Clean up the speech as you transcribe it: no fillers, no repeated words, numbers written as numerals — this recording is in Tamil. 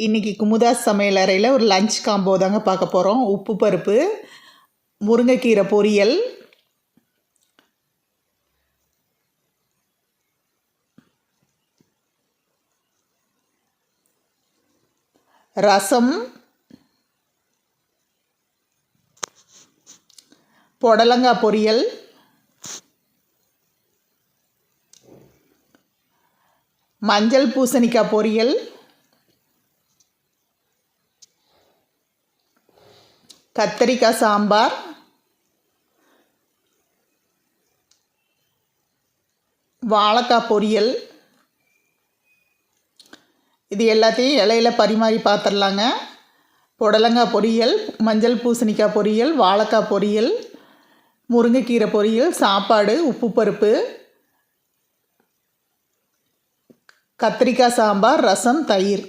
இன்றைக்கி குமுதா சமையலறையில் ஒரு லஞ்ச் காம்போ தாங்க பார்க்க போகிறோம். உப்பு பருப்பு, முருங்கைக்கீரை பொரியல், ரசம், புடலங்காய் பொரியல், மஞ்சள் பூசணிக்காய் பொரியல், கத்தரிக்காய் சாம்பார், வாழைக்காய் பொரியல். இது எல்லாத்தையும் இலையில பரிமாறி பார்த்துடலாங்க. புடலங்காய் பொரியல், மஞ்சள் பூசணிக்காய் பொரியல், வாழைக்காய் பொரியல், முருங்கைக்கீரை பொரியல், சாப்பாடு, உப்பு பருப்பு, கத்திரிக்காய் சாம்பார், ரசம், தயிர்.